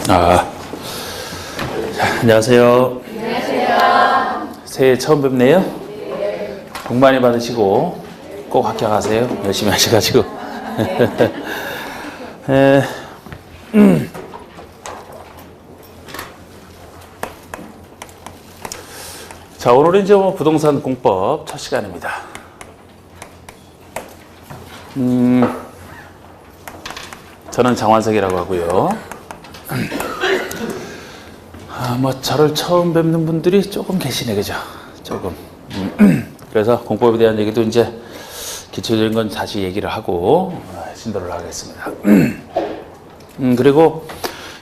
자, 안녕하세요. 안녕하세요. 새해 처음 뵙네요. 네. 복 많이 받으시고 꼭 합격하세요. 열심히 하셔가지고. 자, 오늘은 이제 부동산 공법 첫 시간입니다. 저는 장완석이라고 하고요. 저를 처음 뵙는 분들이 조금 계시네, 그죠? 조금. 그래서 공법에 대한 얘기도 이제 기초적인 건 다시 얘기를 하고 진도를 하겠습니다. 그리고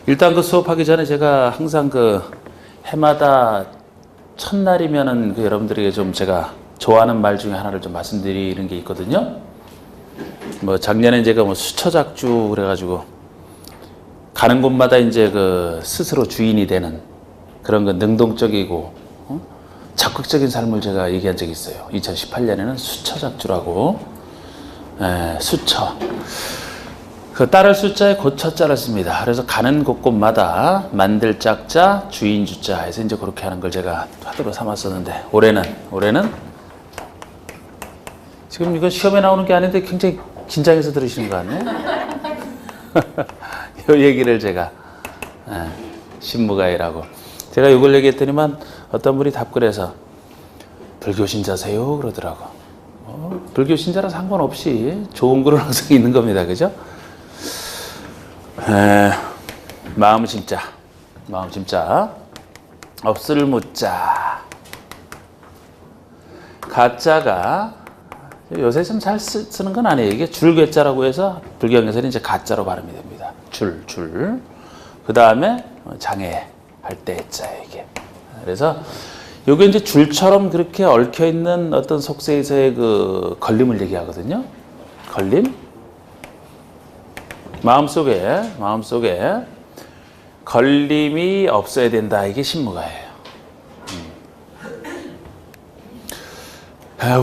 일단 그 수업하기 전에 제가 항상 그 해마다 첫날이면은 여러분들에게 좀 제가 좋아하는 말 중에 하나를 좀 말씀드리는 게 있거든요. 작년에 제가 수처작주 그래가지고 가는 곳마다 이제 그 스스로 주인이 되는 그런 그 능동적이고 적극적인 삶을 제가 얘기한 적이 있어요. 2018년에는 수처작주라고. 수처. 그 따를 숫자에 고처자를 씁니다. 그래서 가는 곳곳마다 만들 짝자, 주인 주자 해서 이제 그렇게 하는 걸 제가 화두로 삼았었는데 올해는 지금 이거 시험에 나오는 게 아닌데 굉장히 긴장해서 들으시는 거 아니에요? 이 얘기를 제가 신무가이라고 제가 이걸 얘기했더니만 어떤 분이 답글 해서 불교 신자세요 그러더라고. 불교 신자라 상관없이 좋은 글은 항상 있는 겁니다. 그죠? 마음 심자 없을 묻자 가짜가 요새 좀 잘 쓰는 건 아니에요. 이게 줄괴자라고 해서 불경에서는 이제 가짜로 발음이 됩니다. 줄. 그 다음에 장애 할 때 자예요, 이게. 그래서 요게 이제 줄처럼 그렇게 얽혀 있는 어떤 속세에서의 그 걸림을 얘기하거든요. 걸림. 마음속에 걸림이 없어야 된다. 이게 신무가예요.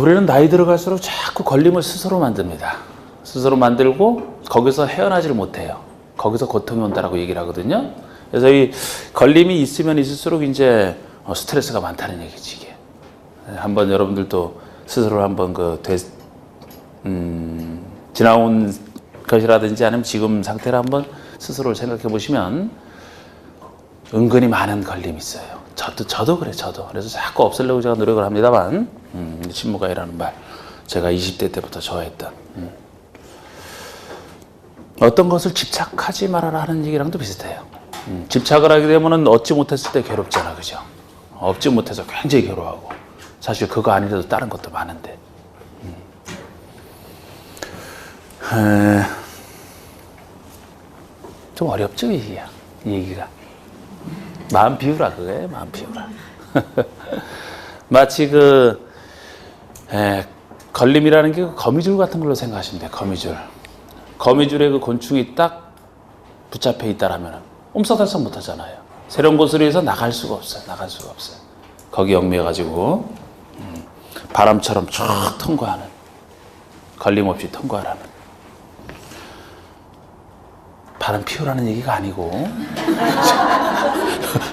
우리는 나이 들어갈수록 자꾸 걸림을 스스로 만듭니다. 스스로 만들고 거기서 헤어나지를 못해요. 거기서 고통이 온다라고 얘기를 하거든요. 그래서 이 걸림이 있으면 있을수록 이제 스트레스가 많다는 얘기지, 이게. 한번 여러분들도 스스로 한번 지나온 것이라든지 아니면 지금 상태를 한번 스스로를 생각해 보시면 은근히 많은 걸림이 있어요. 저도 그래, 저도. 그래서 자꾸 없애려고 제가 노력을 합니다만, 신무가이라는 말, 제가 20대 때부터 좋아했던, 어떤 것을 집착하지 말아라 하는 얘기랑도 비슷해요. 집착을 하게 되면 얻지 못했을 때 괴롭잖아, 그죠? 얻지 못해서 굉장히 괴로워하고, 사실 그거 아니라도 다른 것도 많은데. 좀 어렵죠, 이 얘기가. 마음 비우라, 그거예요, 마음 비우라. 마치 걸림이라는 게 거미줄 같은 걸로 생각하시면 돼요, 거미줄. 거미줄에 그 곤충이 딱 붙잡혀 있다라면 옴서달싹 못 하잖아요. 새로운 곳으로 해서 나갈 수가 없어요. 거기 얽매여가지고, 바람처럼 쭉 통과하는, 걸림없이 통과하라는. 바람 피우라는 얘기가 아니고,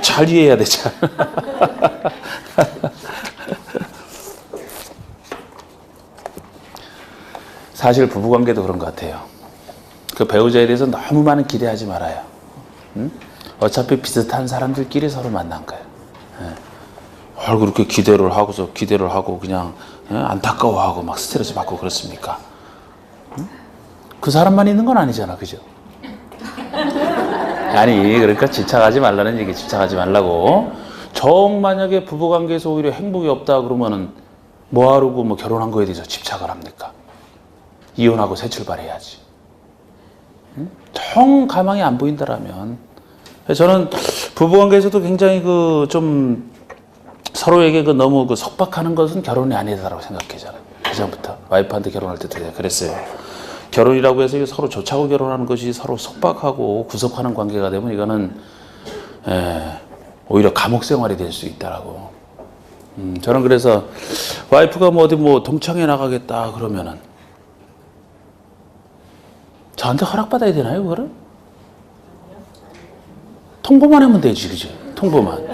잘 이해해야 되잖아. 사실 부부관계도 그런 것 같아요. 그 배우자에 대해서 너무 많은 기대하지 말아요. 어차피 비슷한 사람들끼리 서로 만난 거예요. 그렇게 기대를 하고 그냥 안타까워하고 막 스트레스 받고 그렇습니까? 그 사람만 있는 건 아니잖아, 그죠? 아니, 그러니까 집착하지 말라는 얘기, 집착하지 말라고. 만약에 부부관계에서 오히려 행복이 없다 그러면은 뭐하려고 결혼한 거에 대해서 집착을 합니까? 이혼하고 새 출발해야지. 정 가망이 안 보인다라면. 저는 부부관계에서도 굉장히 좀 서로에게 너무 속박하는 것은 결혼이 아니다라고 생각해잖아요. 그전부터 와이프한테 결혼할 때도 내가 그랬어요. 결혼이라고 해서 서로 좋자고 결혼하는 것이 서로 속박하고 구속하는 관계가 되면 이거는 오히려 감옥 생활이 될 수 있다라고. 저는 그래서 와이프가 어디 동창회 나가겠다 그러면은 저한테 허락받아야 되나요, 그거를? 통보만 하면 되지, 그지? 통보만.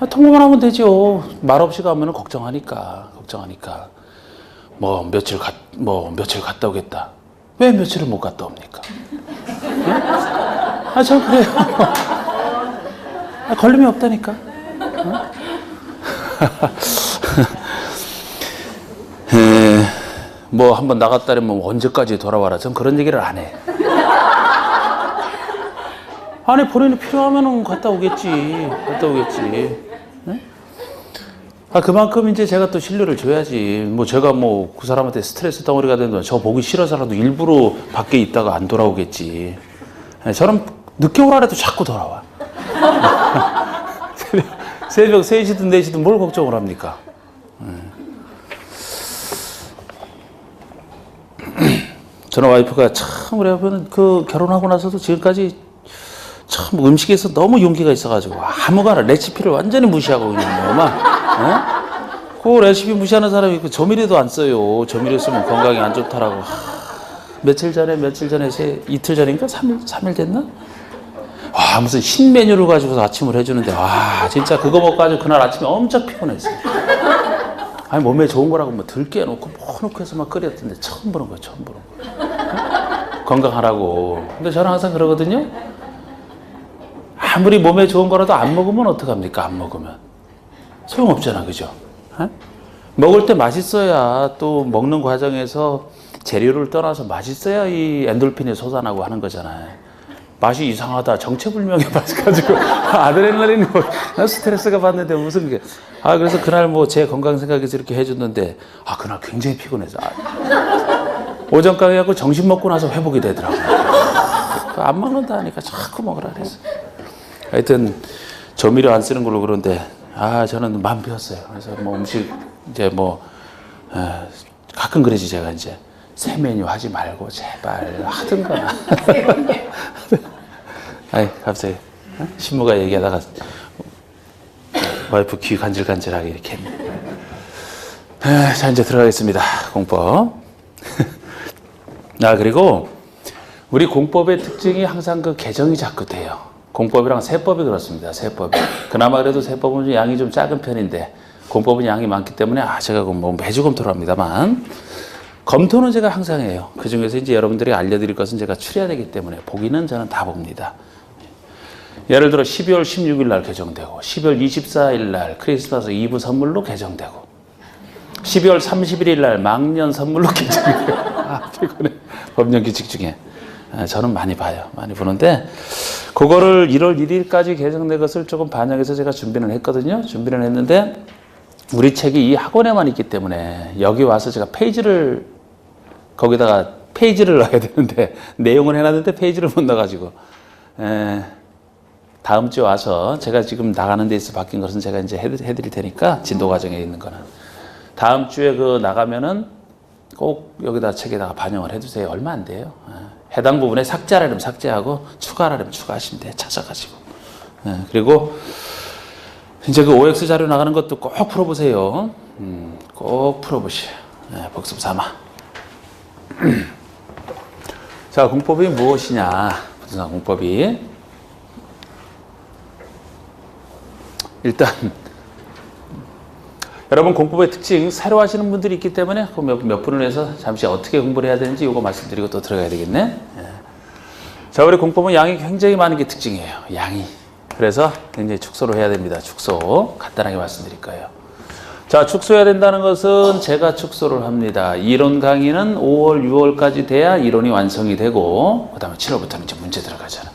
통보만 하면 되죠. 말 없이 가면 걱정하니까. 뭐 며칠 갔다 오겠다. 왜 며칠을 못 갔다 옵니까? 네? 저 그래요. 걸림이 없다니까. 뭐 한번 나갔다면 언제까지 돌아와라. 전 그런 얘기를 안 해. 아니 본인이 필요하면 갔다 오겠지. 네? 그만큼 이제 제가 또 신뢰를 줘야지. 뭐 제가 뭐 그 사람한테 스트레스 덩어리가 되는 동안 저 보기 싫어서라도 일부러 밖에 있다가 안 돌아오겠지. 저는 늦게 오라 해도 자꾸 돌아와. 새벽 3시든 4시든 뭘 걱정을 합니까? 저는 와이프가 참 우리 와이프는 그 결혼하고 나서도 지금까지 참 음식에서 너무 용기가 있어가지고 아무거나 레시피를 완전히 무시하고 있는 거 막. 그 레시피 무시하는 사람이 있고 조미료도 안 써요. 조미료 쓰면 건강에 안 좋다라고. 며칠 전에 이틀 전인가 3일 됐나? 와 무슨 신메뉴를 가지고서 아침을 해주는데 와 진짜 그거 먹어가지고 그날 아침에 엄청 피곤했어요. 아니 몸에 좋은 거라고 뭐 들깨 놓고 뭐 넣고 해서 막 끓였던데 처음 보는 거예요. 건강하라고. 근데 저는 항상 그러거든요. 아무리 몸에 좋은 거라도 안 먹으면 어떡합니까? 안 먹으면 소용없잖아, 그죠? 먹을 때 맛있어야 또 먹는 과정에서 재료를 떠나서 맛있어야 이 엔돌핀이 솟아나고 하는 거잖아요. 맛이 이상하다, 정체불명의 맛이 가지고 아드레날린이 스트레스가 받는데 무슨 게 그래서 그날 뭐 제 건강 생각해서 이렇게 해줬는데 그날 굉장히 피곤해서 오전 강의하고 점심 먹고 나서 회복이 되더라고요. 안 먹는다 하니까 자꾸 먹으라 그래서 하여튼 조미료 안 쓰는 걸로 그런데 저는 마음 비웠어요. 그래서 뭐 음식 이제 뭐 가끔 그러지 제가 이제 새 메뉴 하지 말고 제발 하든가. 갑자기 신부가 얘기하다가 와이프 귀 간질간질하게 이렇게 했네. 자 이제 들어가겠습니다. 공법. 그리고 우리 공법의 특징이 항상 그 개정이 자꾸 돼요. 공법이랑 세법이 그렇습니다. 세법이. 그나마 그래도 세법은 양이 좀 작은 편인데 공법은 양이 많기 때문에 제가 뭐 매주 검토를 합니다만 검토는 제가 항상 해요. 그 중에서 이제 여러분들이 알려드릴 것은 제가 추려야 되기 때문에 보기는 저는 다 봅니다. 예를 들어 12월 16일 날 개정되고 12월 24일 날 크리스마스 이브 선물로 개정되고 12월 31일 날 망년 선물로 개정되고 피곤해. 법령 규칙 중에 저는 많이 봐요. 많이 보는데 그거를 1월 1일까지 개정된 것을 조금 반영해서 제가 준비를 했거든요. 준비를 했는데 우리 책이 이 학원에만 있기 때문에 여기 와서 제가 거기다가 페이지를 넣어야 되는데 내용을 해놨는데 페이지를 못 넣어가지고 다음 주에 와서 제가 지금 나가는 데 있어 바뀐 것은 제가 이제 해드릴 테니까 진도 과정에 있는 거는 다음 주에 나가면은 꼭 여기다 책에다가 반영을 해주세요. 얼마 안 돼요. 해당 부분에 삭제하려면 삭제하고 추가하려면 추가하시면 돼요. 찾아가지고. 그리고 이제 그 OX 자료 나가는 것도 꼭 풀어보세요. 꼭 풀어보시오. 복습 삼아. 자, 공법이 무엇이냐? 부동산 공법이. 일단 여러분 공법의 특징 새로 하시는 분들이 있기 때문에 몇 분을 해서 잠시 어떻게 공부를 해야 되는지 이거 말씀드리고 또 들어가야 되겠네. 자, 우리 공법은 양이 굉장히 많은 게 특징이에요. 양이. 그래서 굉장히 축소를 해야 됩니다. 축소. 간단하게 말씀드릴 거예요. 자, 축소해야 된다는 것은 제가 축소를 합니다. 이론 강의는 5월, 6월까지 돼야 이론이 완성이 되고 그 다음에 7월부터는 이제 문제 들어가잖아요.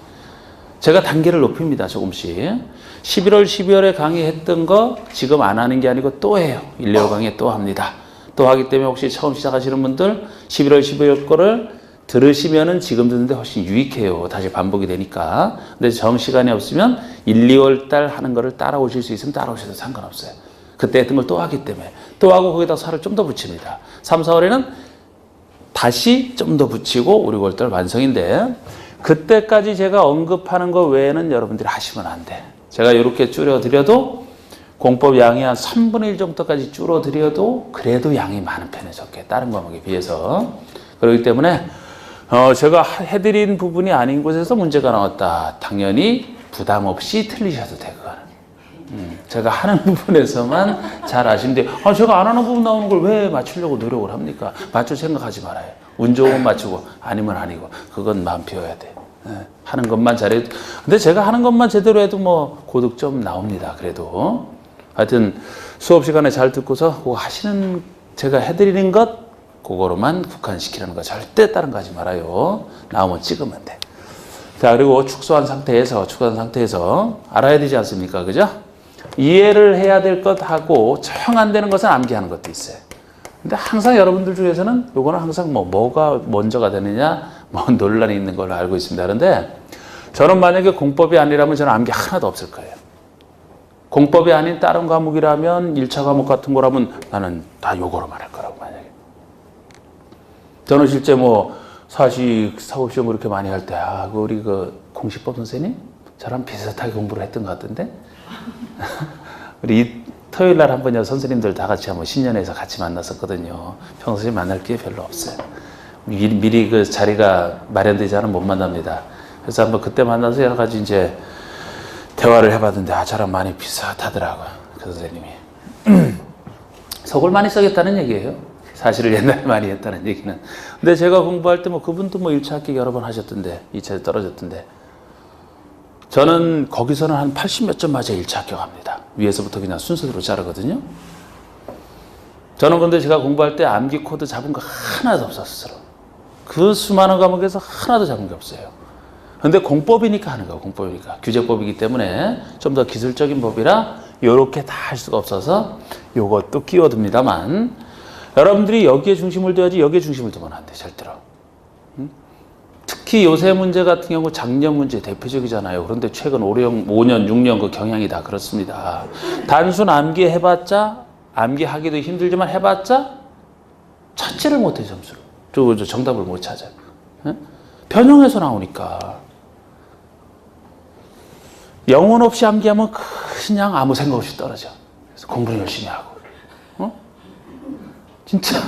제가 단계를 높입니다. 조금씩. 11월, 12월에 강의했던 거 지금 안 하는 게 아니고 또 해요. 1, 2월 강의 또 합니다. 또 하기 때문에 혹시 처음 시작하시는 분들 11월, 12월 거를 들으시면은 지금 듣는데 훨씬 유익해요. 다시 반복이 되니까. 근데 정 시간이 없으면 1, 2월 달 하는 거를 따라오실 수 있으면 따라오셔도 상관없어요. 그때 했던 걸 또 하기 때문에. 또 하고 거기다 살을 좀 더 붙입니다. 3, 4월에는 다시 좀 더 붙이고 5, 6월 달 완성인데 그때까지 제가 언급하는 거 외에는 여러분들이 하시면 안 돼. 제가 이렇게 줄여드려도 공법 양이 한 3분의 1 정도까지 줄어드려도 그래도 양이 많은 편에 속해. 다른 과목에 비해서. 그렇기 때문에 제가 해드린 부분이 아닌 곳에서 문제가 나왔다. 당연히 부담 없이 틀리셔도 돼요. 제가 하는 부분에서만 잘 아시는데 제가 안 하는 부분 나오는 걸 왜 맞추려고 노력을 합니까? 맞출 생각하지 말아요. 운 좋으면 맞추고 아니면 아니고 그건 마음 비워야 돼. 하는 것만 잘해도. 근데 제가 하는 것만 제대로 해도 뭐 고득점 나옵니다. 그래도 하여튼 수업 시간에 잘 듣고서 그거 하시는 제가 해드리는 것 그거로만 국한시키는 거 절대 다른 거 하지 말아요. 나오면 찍으면 돼. 자, 그리고 축소한 상태에서 알아야 되지 않습니까? 그죠? 이해를 해야 될 것하고 정 안 되는 것은 암기하는 것도 있어요. 근데 항상 여러분들 중에서는 요거는 항상 뭐가 먼저가 되느냐 논란이 있는 걸로 알고 있습니다. 그런데 저는 만약에 공법이 아니라면 저는 암기 하나도 없을 거예요. 공법이 아닌 다른 과목이라면 1차 과목 같은 거라면 나는 다 요거로만 할 거라고 만약에. 저는 실제 사식, 사법시험 그렇게 많이 할 때, 우리 공시법 선생님? 저랑 비슷하게 공부를 했던 것 같은데? 우리 토요일 날 한번 선생님들 다 같이 한번 신년회에서 같이 만났었거든요. 평소에 만날 기회 별로 없어요. 미리 그 자리가 마련되지 않으면 못 만납니다. 그래서 한번 그때 만나서 여러 가지 이제 대화를 해봤는데, 저랑 많이 비슷하더라고요. 그 선생님이. 속을 많이 썩였다는 얘기예요. 사실을 옛날에 많이 했다는 얘기는. 근데 제가 공부할 때 그분도 1차 합격 여러 번 하셨던데 2차에 떨어졌던데 저는 거기서는 한 80몇 점 맞아 1차 합격합니다. 위에서부터 그냥 순서대로 자르거든요. 저는 근데 제가 공부할 때 암기 코드 잡은 거 하나도 없었어요. 그 수많은 과목에서 하나도 잡은 게 없어요. 근데 공법이니까 하는 거예요. 공법이니까. 규제법이기 때문에 좀 더 기술적인 법이라 요렇게 다 할 수가 없어서 요것도 끼워둡니다만 여러분들이 여기에 중심을 둬야지 여기에 중심을 두면 안 돼, 절대로. 특히 요새 문제 같은 경우 작년 문제 대표적이잖아요. 그런데 최근 5년, 6년 그 경향이 다 그렇습니다. 단순 암기 해봤자, 암기하기도 힘들지만 해봤자 찾지를 못해, 점수를. 정답을 못 찾아요. 변형해서 나오니까. 영혼 없이 암기하면 그냥 아무 생각 없이 떨어져. 그래서 공부를 열심히 하고. 진짜.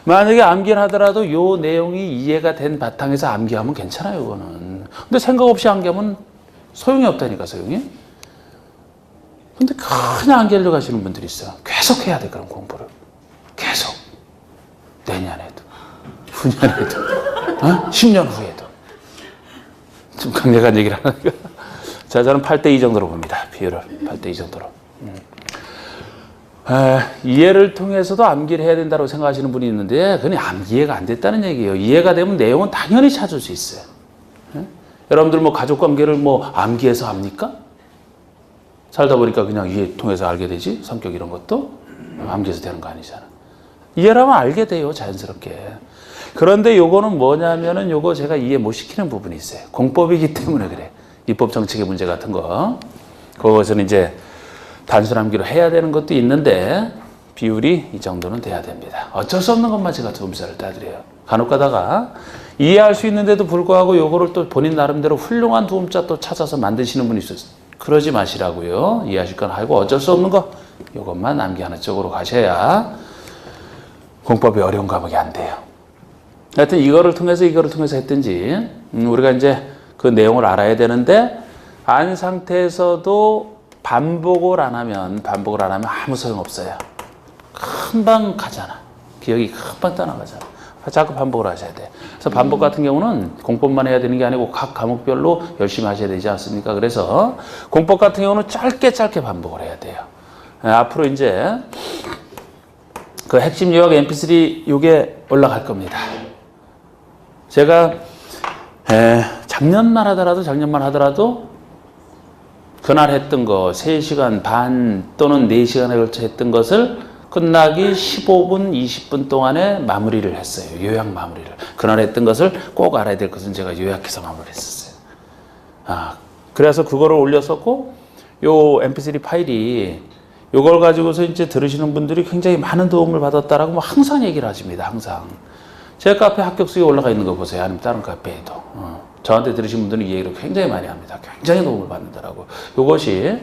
만약에 암기를 하더라도 요 내용이 이해가 된 바탕에서 암기하면 괜찮아요, 그거는. 근데 생각 없이 암기하면 소용이 없다니까, 소용이. 근데 그냥 암기하려고 하시는 분들이 있어요. 계속 해야 돼, 그런 공부를. 계속. 내년에도, 후년에도, 10년 후에도. 좀 강력한 얘기를 하니까. 자, 저는 8대2 정도로 봅니다. 비율을. 8대2 정도로. 이해를 통해서도 암기를 해야 된다고 생각하시는 분이 있는데 그건 이해가 안 됐다는 얘기예요. 이해가 되면 내용은 당연히 찾을 수 있어요. 여러분들 가족관계를 암기해서 압니까? 살다 보니까 그냥 이해 통해서 알게 되지. 성격 이런 것도 암기해서 되는 거 아니잖아. 이해를 하면 알게 돼요, 자연스럽게. 그런데 요거는 뭐냐면은 요거 제가 이해 못 시키는 부분이 있어요. 공법이기 때문에 그래. 입법 정책의 문제 같은 거. 그것은 이제 단순 암기로 해야 되는 것도 있는데 비율이 이 정도는 돼야 됩니다. 어쩔 수 없는 것만 제가 도움사를 따드려요. 간혹 가다가 이해할 수 있는데도 불구하고 요거를 또 본인 나름대로 훌륭한 도움자 또 찾아서 만드시는 분이 있어요. 그러지 마시라고요. 이해하실 건 하고 어쩔 수 없는 거 요것만 암기하는 쪽으로 가셔야 공법이 어려운 과목이 안 돼요. 하여튼 이거를 통해서 했든지 우리가 이제 그 내용을 알아야 되는데 안 상태에서도 반복을 안 하면 아무 소용없어요. 금방 가잖아. 기억이 금방 떠나가잖아. 자꾸 반복을 하셔야 돼. 그래서 반복 같은 경우는 공법만 해야 되는 게 아니고 각 과목별로 열심히 하셔야 되지 않습니까? 그래서 공법 같은 경우는 짧게 반복을 해야 돼요. 앞으로 이제 그 핵심 요약 mp3 요게 올라갈 겁니다. 제가 작년만 하더라도 그날 했던 거 3시간 반 또는 4시간에 걸쳐 했던 것을 끝나기 15분, 20분 동안에 마무리를 했어요. 요약 마무리를. 그날 했던 것을 꼭 알아야 될 것은 제가 요약해서 마무리를 했었어요. 그래서 그거를 올렸었고 요 mp3 파일이 요걸 가지고서 이제 들으시는 분들이 굉장히 많은 도움을 받았다라고 항상 얘기를 하십니다. 항상. 제 카페 합격수에 올라가 있는 거 보세요. 아니면 다른 카페에도. 저한테 들으신 분들은 이 얘기를 굉장히 많이 합니다. 굉장히 도움을 받는다라고. 이것이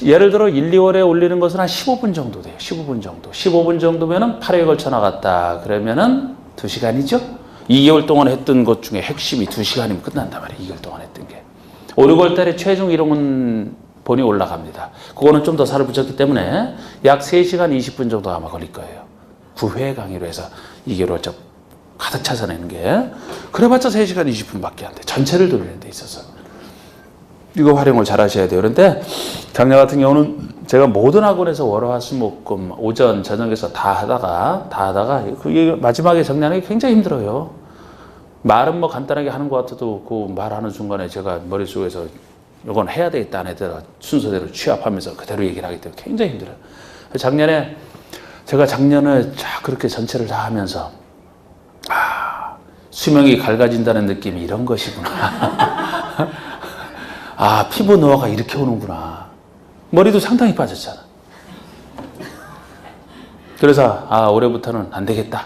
예를 들어 1, 2월에 올리는 것은 한 15분 정도 돼요. 15분 정도. 15분 정도면은 8회에 걸쳐 나갔다. 그러면은 2시간이죠? 2개월 동안 했던 것 중에 핵심이 2시간이면 끝난단 말이에요. 2개월 동안 했던 게. 5, 6월 달에 최종 이론본이 올라갑니다. 그거는 좀 더 살을 붙였기 때문에 약 3시간 20분 정도 아마 걸릴 거예요. 9회 강의로 해서 2개월 좀 가득 찾아내는 게. 그래봤자 3시간 20분밖에 안 돼. 전체를 돌리는 데 있어서. 이거 활용을 잘 하셔야 돼요. 그런데 작년 같은 경우는 제가 모든 학원에서 월화수목금 오전 저녁에서 다 하다가 그게 마지막에 정리하는 게 굉장히 힘들어요. 말은 뭐 간단하게 하는 것 같아도 그 말하는 순간에 제가 머릿속에서 이건 해야 되겠다 안 해도 순서대로 취합하면서 그대로 얘기를 하기 때문에 굉장히 힘들어요. 작년에 그렇게 전체를 다 하면서 수명이 갈라진다는 느낌이 이런 것이구나. 피부 노화가 이렇게 오는구나. 머리도 상당히 빠졌잖아. 그래서 올해부터는 안 되겠다.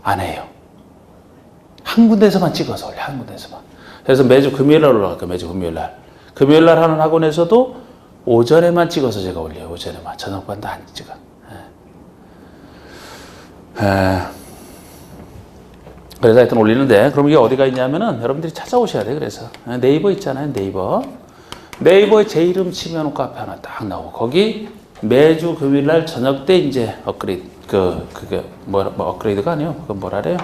안 해요. 한 군데에서만 찍어서 올려. 한 군데에서만. 그래서 매주 금요일날 올라갈게요. 매주 금요일날. 금요일날 하는 학원에서도 오전에만 찍어서 제가 올려요. 오전에만. 저녁반도 안 찍어. 그래서 하여튼 올리는데, 그럼 이게 어디가 있냐면은 여러분들이 찾아오셔야 돼요. 그래서 네이버 있잖아요. 네이버에 제 이름 치면 카페 하나 딱 나오고, 거기 매주 금요일날 저녁 때 이제 업그레이드, 그게 업그레이드가 아니에요. 그건 뭐라 그래요?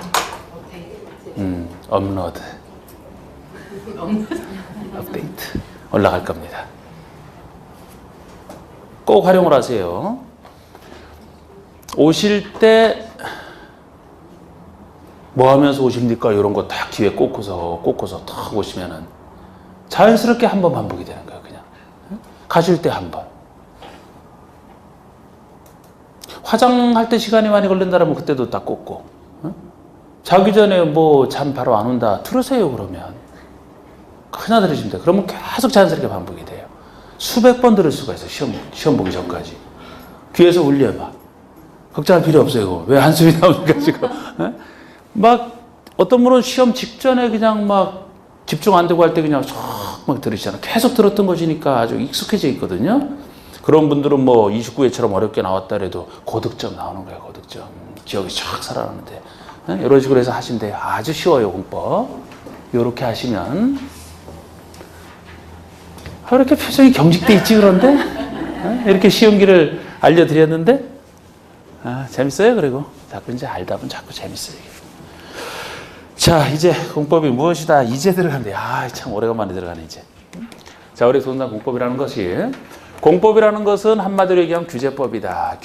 업로드. 업데이트. 올라갈 겁니다. 꼭 활용을 하세요. 오실 때 뭐 하면서 오십니까? 이런 거 딱 뒤에 꽂고서 탁 오시면은 자연스럽게 한 번 반복이 되는 거예요. 그냥. 가실 때 한 번. 화장할 때 시간이 많이 걸린다면 그때도 딱 꽂고. 자기 전에 뭐 잠 바로 안 온다. 들으세요, 그러면. 하나 들으시면 돼요. 그러면 계속 자연스럽게 반복이 돼요. 수백 번 들을 수가 있어요. 시험 보기 전까지. 귀에서 울려봐. 걱정할 필요 없어요. 왜 한숨이 나오니까 지금. 어떤 분은 시험 직전에 그냥 집중 안 되고 할 때 그냥 막 들으시잖아요. 계속 들었던 것이니까 아주 익숙해져 있거든요. 그런 분들은 29회처럼 어렵게 나왔다 해도 고득점 나오는 거예요. 고득점. 기억이 쫙 살아나는데. 이런 식으로 해서 하시면 돼요. 아주 쉬워요, 공법. 이렇게 하시면. 왜 이렇게 표정이 경직돼 있지, 그런데? 이렇게 쉬운 길을 알려드렸는데? 재밌어요, 그리고. 자꾸 이제 알다 보면 자꾸 재밌어요. 자, 이제 공법이 무엇이다. 이제 들어간대. 참 오래간만에 들어가네, 이제. 자, 우리 도전단 공법이라는 것은 한마디로 얘기하면 규제법이다.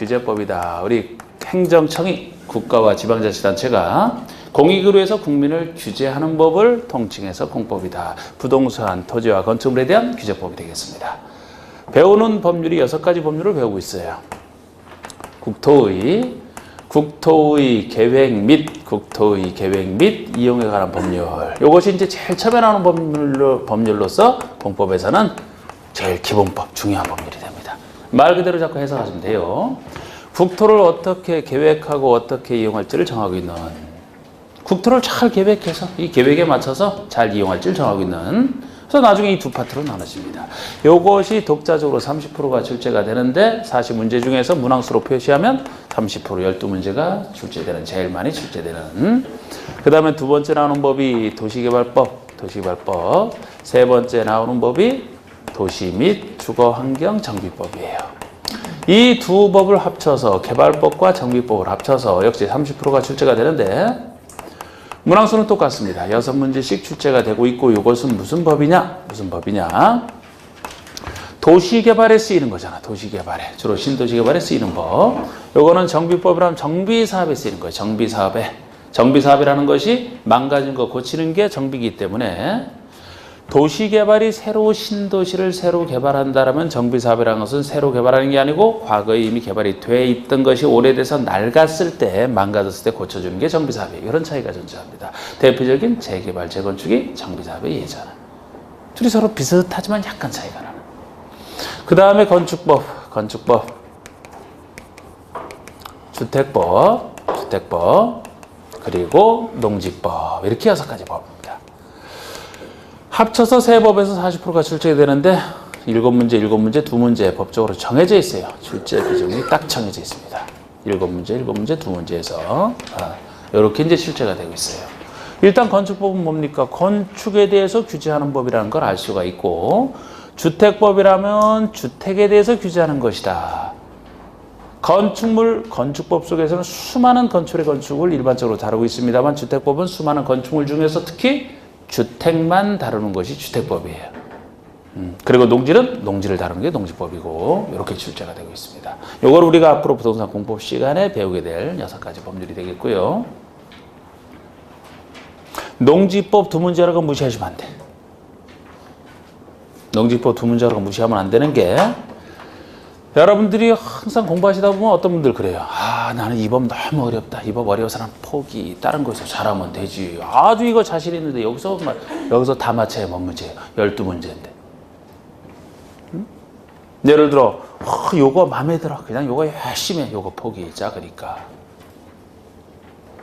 우리 행정청이 국가와 지방자치단체가 공익으로 해서 국민을 규제하는 법을 통칭해서 공법이다. 부동산, 토지와 건축물에 대한 규제법이 되겠습니다. 배우는 법률이 6가지 법률을 배우고 있어요. 국토의 계획 및 이용에 관한 법률. 이것이 이제 제일 처음에 나오는 법률로서 공법에서는 제일 기본법, 중요한 법률이 됩니다. 말 그대로 자꾸 해석하시면 돼요. 국토를 어떻게 계획하고 어떻게 이용할지를 정하고 있는, 국토를 잘 계획해서 이 계획에 맞춰서 잘 이용할지를 정하고 있는, 그래서 나중에 이 두 파트로 나눠집니다. 이것이 독자적으로 30%가 출제가 되는데, 40문제 중에서 문항수로 표시하면 30%, 12문제가 출제되는, 제일 많이 출제되는. 그 다음에 두 번째 나오는 법이 도시개발법. 세 번째 나오는 법이 도시 및 주거환경정비법이에요. 이 두 법을 합쳐서, 개발법과 정비법을 합쳐서 역시 30%가 출제가 되는데, 문항수는 똑같습니다. 6문제씩 출제가 되고 있고, 이것은 무슨 법이냐? 도시개발에 쓰이는 거잖아. 도시개발에. 주로 신도시개발에 쓰이는 법. 요거는 정비법이라면 정비사업에 쓰이는 거예요. 정비사업이라는 것이 망가진 거 고치는 게 정비이기 때문에, 도시개발이 신도시를 새로 개발한다라면 정비사업이라는 것은 새로 개발하는 게 아니고 과거에 이미 개발이 돼 있던 것이 오래돼서 낡았을 때, 망가졌을 때 고쳐주는 게 정비사업이에요. 이런 차이가 존재합니다. 대표적인 재개발, 재건축이 정비사업의 예잖아. 둘이 서로 비슷하지만 약간 차이가 나는. 그 다음에 건축법, 주택법, 그리고 농지법, 이렇게 6가지 법입니다. 합쳐서 세 법에서 40%가 출제되는데 7문제, 2문제 법적으로 정해져 있어요. 출제 비중이 딱 정해져 있습니다. 7문제, 2문제에서 이렇게 이제 출제가 되고 있어요. 일단 건축법은 뭡니까? 건축에 대해서 규제하는 법이라는 걸 알 수가 있고, 주택법이라면 주택에 대해서 규제하는 것이다. 건축법 속에서는 수많은 건축의 건축을 일반적으로 다루고 있습니다만, 주택법은 수많은 건축물 중에서 특히 주택만 다루는 것이 주택법이에요. 그리고 농지를 다루는 게 농지법이고, 이렇게 출제가 되고 있습니다. 이걸 우리가 앞으로 부동산 공법 시간에 배우게 될 6가지 법률이 되겠고요. 농지법 두 문제라고 무시하시면 안 돼. 농지법 두 문제라고 무시하면 안 되는 게, 여러분들이 항상 공부하시다 보면 어떤 분들 그래요. 나는 이 법 너무 어렵다. 이 법 어려워서 난 포기. 다른 거에서 잘하면 되지. 아주 이거 자신 있는데 여기서 다 맞춰야 뭔 문제예요? 12문제인데. 예를 들어, 요거 마음에 들어. 그냥 요거 열심히 해. 요거 포기. 작으니까.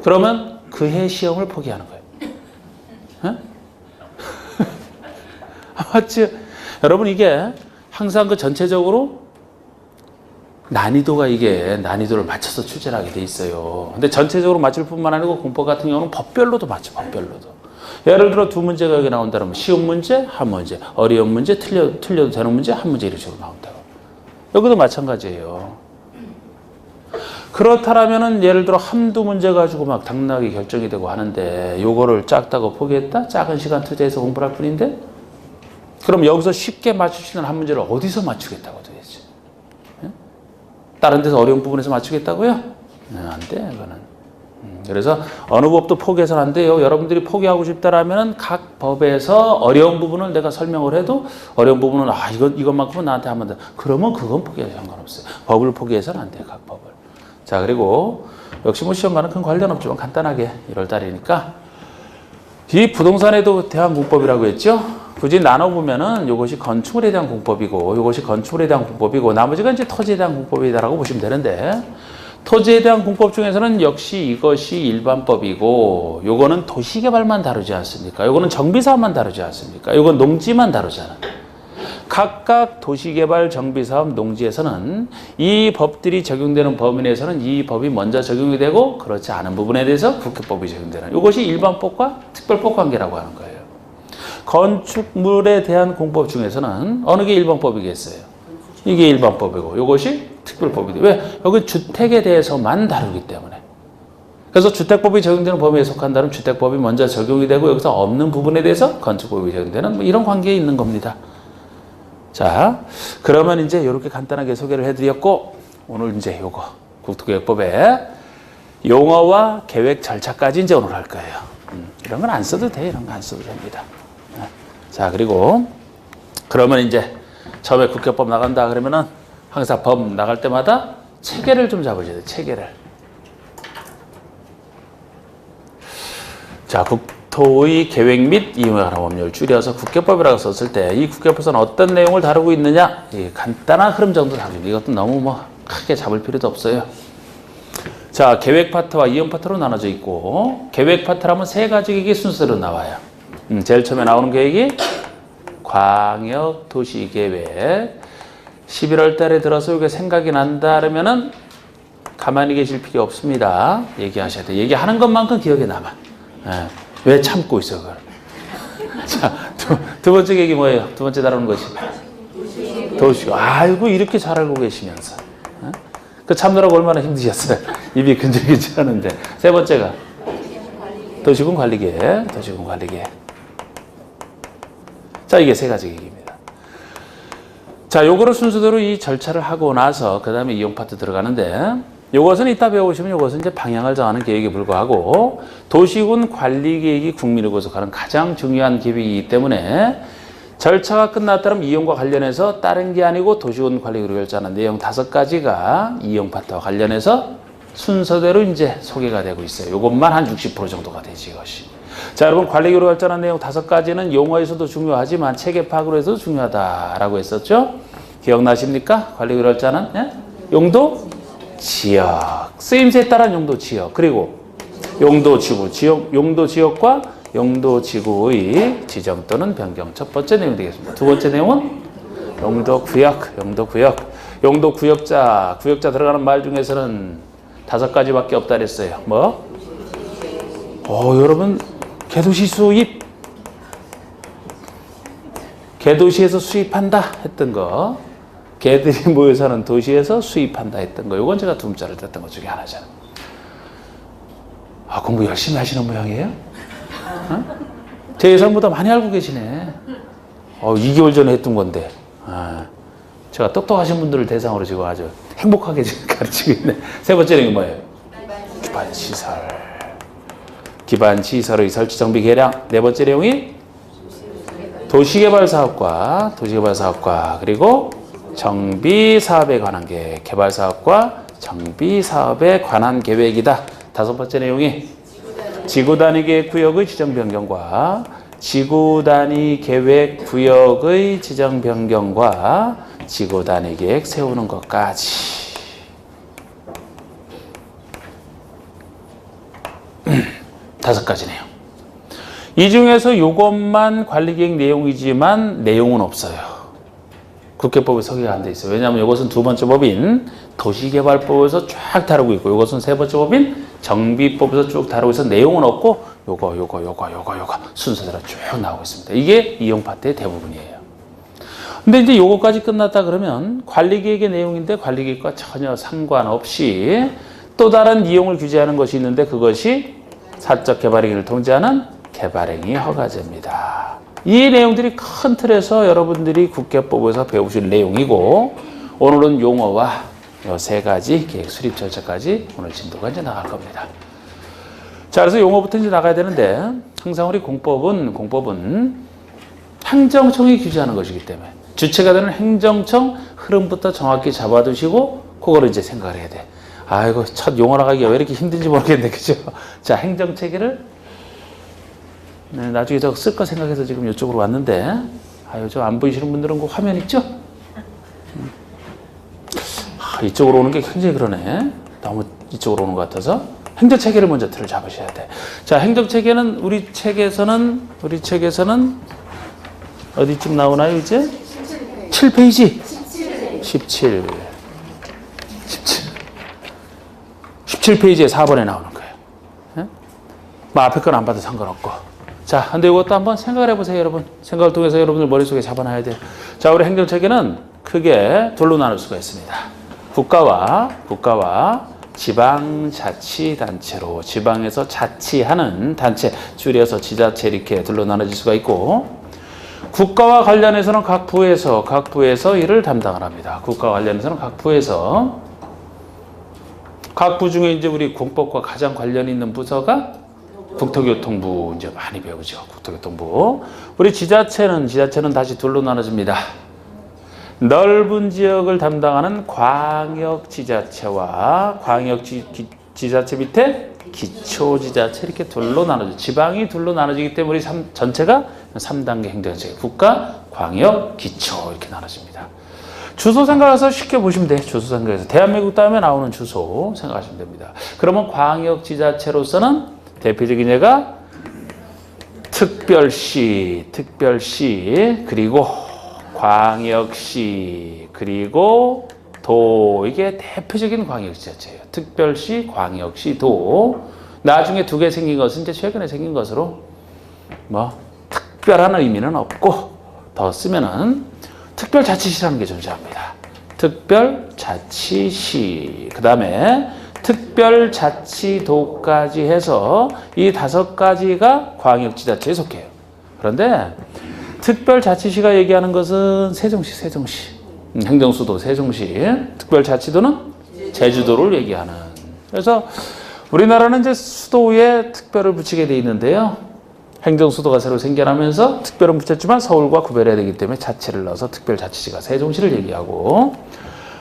그러면 그 해 시험을 포기하는 거예요. 맞지? 여러분, 이게 항상 그 전체적으로 난이도를 맞춰서 출제를 하게 돼 있어요. 근데 전체적으로 맞출 뿐만 아니고 공법 같은 경우는 법별로도 맞죠. 법별로도. 예를 들어 두 문제가 여기 나온다면 쉬운 문제, 한 문제, 어려운 문제, 틀려도 되는 문제, 한 문제 이런 식으로 나온다고. 여기도 마찬가지예요. 그렇다면은 예를 들어 한두 문제 가지고 막 당락이 결정이 되고 하는데, 요거를 작다고 포기했다? 작은 시간 투자해서 공부를 할 뿐인데? 그럼 여기서 쉽게 맞출 수 있는 한 문제를 어디서 맞추겠다고 도대체? 다른 데서 어려운 부분에서 맞추겠다고요? 안 돼, 그거는. 그래서 어느 법도 포기해서는 안 돼요. 여러분들이 포기하고 싶다라면은 각 법에서 어려운 부분을 내가 설명을 해도, 어려운 부분은 이것만큼은 나한테 하면 돼. 그러면 그건 포기해도 상관없어요. 법을 포기해서는 안 돼요, 각 법을. 자, 그리고 역시 뭐 시험과는 큰 관련 없지만 간단하게 1월달이니까 이 부동산에도 대한 공법이라고 했죠. 굳이 나눠보면은 이것이 건축물에 대한 공법이고, 이것이 건축물에 대한 공법이고, 나머지가 이제 토지에 대한 공법이다라고 보시면 되는데, 토지에 대한 공법 중에서는 역시 이것이 일반법이고, 요거는 도시개발만 다루지 않습니까? 요거는 정비사업만 다루지 않습니까? 요건 농지만 다루잖아. 각각 도시개발, 정비사업, 농지에서는 이 법들이 적용되는 범위 내에서는 이 법이 먼저 적용이 되고, 그렇지 않은 부분에 대해서 국회법이 적용되는, 이것이 일반법과 특별법 관계라고 하는 거예요. 건축물에 대한 공법 중에서는 어느 게 일반법이겠어요? 이게 일반법이고, 이것이 특별법이죠. 왜? 여기 주택에 대해서만 다루기 때문에. 그래서 주택법이 적용되는 범위에 속한다면 주택법이 먼저 적용이 되고, 여기서 없는 부분에 대해서 건축법이 적용되는 뭐 이런 관계에 있는 겁니다. 자, 그러면 이제 이렇게 간단하게 소개를 해드렸고, 오늘 이제 요거 국토교육법의 용어와 계획 절차까지 이제 오늘 할 거예요. 이런 건 안 써도 돼. 이런 거 안 써도 됩니다. 자, 그리고 그러면 이제 처음에 국회법 나간다 그러면은 항상 법 나갈 때마다 체계를 좀 잡으셔야 돼요. 체계를. 자, 국토의 계획 및 이용에 관한 법률 줄여서 국회법이라고 썼을 때 이 국회법에서는 어떤 내용을 다루고 있느냐? 간단한 흐름 정도 다룹니다. 이것도 너무 뭐 크게 잡을 필요도 없어요. 자, 계획 파트와 이용 파트로 나눠져 있고, 계획 파트라면 세 가지 계획이 순서대로 나와요. 제일 처음에 나오는 계획이 광역도시계획. 11월 달에 들어서 이게 생각이 난다 그러면은 가만히 계실 필요 없습니다. 얘기하셔야 돼요. 얘기하는 것만큼 기억에 남아. 왜 참고 있어, 그걸. 자, 두 번째 계획이 뭐예요? 두 번째 다루는 것이 도시고. 아이고, 이렇게 잘 알고 계시면서. 그 참느라고 얼마나 힘드셨어요? 입이 근질근질 하는데. 세 번째가 도시군 관리계획. 도시군 관리계획. 자, 이게 세 가지 계획입니다. 자, 요거를 순서대로 이 절차를 하고 나서 그 다음에 이용 파트 들어가는데, 요것은 이따 배워보시면 요것은 이제 방향을 정하는 계획에 불과하고, 도시군 관리 계획이 국민을 구속하는 가장 중요한 계획이기 때문에 절차가 끝났다면 이용과 관련해서 다른 게 아니고 도시군 관리 계획을 결정하는 내용 5가지가 이용 파트와 관련해서 순서대로 이제 소개가 되고 있어요. 요것만 한 60% 정도가 되지, 이것이. 자, 여러분, 관리계획으로 결정한 내용 5가지는 용어에서도 중요하지만 체계 파악으로 해서도 중요하다라고 했었죠? 기억나십니까? 관리계획으로 결정한 용도, 지역, 쓰임새에 따른 용도, 지역, 그리고 용도, 지구, 용도, 지역과 용도, 지구의 지정 또는 변경. 첫 번째 내용이 되겠습니다. 두 번째 내용은 용도, 구역, 용도, 구역. 용도, 구역자 들어가는 말 중에서는 5가지밖에 없다 그랬어요. 뭐? 여러분, 개도시 수입. 개도시에서 수입한다 했던 거. 개들이 모여 사는 도시에서 수입한다 했던 거. 이건 제가 두 문자를 땄던 것 중에 하나잖아요. 공부 열심히 하시는 모양이에요? 제 예상보다 많이 알고 계시네. 2개월 전에 했던 건데. 제가 똑똑하신 분들을 대상으로 지금 아주 행복하게 지금 가르치고 있네. 세 번째 내용이 뭐예요? 기반시설. 기반시설의 설치, 정비, 개량. 네 번째 내용이 도시개발사업과 그리고 정비사업에 관한 계획. 개발사업과 정비사업에 관한 계획이다. 다섯 번째 내용이 지구단위 계획 구역의 지정 변경과 지구단위 계획 구역의 지정 변경과 지구단위 계획 세우는 것까지. 다섯 가지네요. 이 중에서 이것만 관리계획 내용이지만 내용은 없어요. 국회법에 소개가 안 돼 있어요. 왜냐하면 이것은 두 번째 법인 도시개발법에서 쫙 다루고 있고, 이것은 세 번째 법인 정비법에서 쭉 다루고 있어서 내용은 없고, 요거 순서대로 쭉 나오고 있습니다. 이게 이용 파트의 대부분이에요. 근데 이제 요거까지 끝났다 그러면 관리계획의 내용인데 관리계획과 전혀 상관없이 또 다른 이용을 규제하는 것이 있는데, 그것이 사적 개발행위를 통제하는 개발행위 허가제입니다. 이 내용들이 큰 틀에서 여러분들이 국회법에서 배우실 내용이고, 오늘은 용어와 이 세 가지 계획 수립 절차까지 오늘 진도가 이제 나갈 겁니다. 자, 그래서 용어부터 이제 나가야 되는데, 항상 우리 공법은 행정청이 규제하는 것이기 때문에 주체가 되는 행정청 흐름부터 정확히 잡아두시고 그거를 이제 생각을 해야 돼. 아이고, 첫 용어 나가기가 왜 이렇게 힘든지 모르겠네, 그죠? 자, 행정체계를 나중에 저 쓸까 생각해서 지금 이쪽으로 왔는데, 저 안 보이시는 분들은 그 화면 있죠? 이쪽으로 오는 게 굉장히 그러네. 너무 이쪽으로 오는 것 같아서. 행정체계를 먼저 틀을 잡으셔야 돼. 자, 행정체계는 우리 책에서는 어디쯤 나오나요, 이제? 7페이지. 17. 17페이지에 4번에 나오는 거예요. 네? 뭐 앞에 건 안 봐도 상관없고. 자, 근데 이것도 한번 생각을 해보세요, 여러분. 생각을 통해서 여러분들 머릿속에 잡아놔야 돼요. 자, 우리 행정체계는 크게 둘로 나눌 수가 있습니다. 국가와 지방자치단체로, 지방에서 자치하는 단체, 줄여서 지자체 이렇게 둘로 나눠질 수가 있고, 국가와 관련해서는 각 부에서 일을 담당을 합니다. 국가와 관련해서는 각 부 중에 이제 우리 공법과 가장 관련이 있는 부서가 국토교통부, 이제 많이 배우죠. 국토교통부. 우리 지자체는 다시 둘로 나눠집니다. 넓은 지역을 담당하는 광역지자체와 광역지자체 밑에 기초지자체, 이렇게 둘로 나눠져. 지방이 둘로 나눠지기 때문에 전체가 3단계 행정체계. 국가, 광역, 기초 이렇게 나눠집니다. 주소 생각해서 쉽게 보시면 돼요. 주소 생각해서. 대한민국 다음에 나오는 주소 생각하시면 됩니다. 그러면 광역지자체로서는 대표적인 예가 특별시, 그리고 광역시, 그리고 도. 이게 대표적인 광역지자체예요. 특별시, 광역시, 도. 나중에 두 개 생긴 것은 이제 최근에 생긴 것으로 뭐 특별한 의미는 없고, 더 쓰면은 특별자치시라는 게 존재합니다. 특별자치시. 그 다음에 특별자치도까지 해서 이 5가지가 광역지자체에 속해요. 그런데 특별자치시가 얘기하는 것은 세종시. 행정수도 세종시. 특별자치도는 제주도를 얘기하는. 그래서 우리나라는 이제 수도에 특별을 붙이게 돼 있는데요. 행정수도가 새로 생겨나면서 특별은 붙였지만 서울과 구별해야 되기 때문에 자치를 넣어서 특별자치시가 세종시를 얘기하고,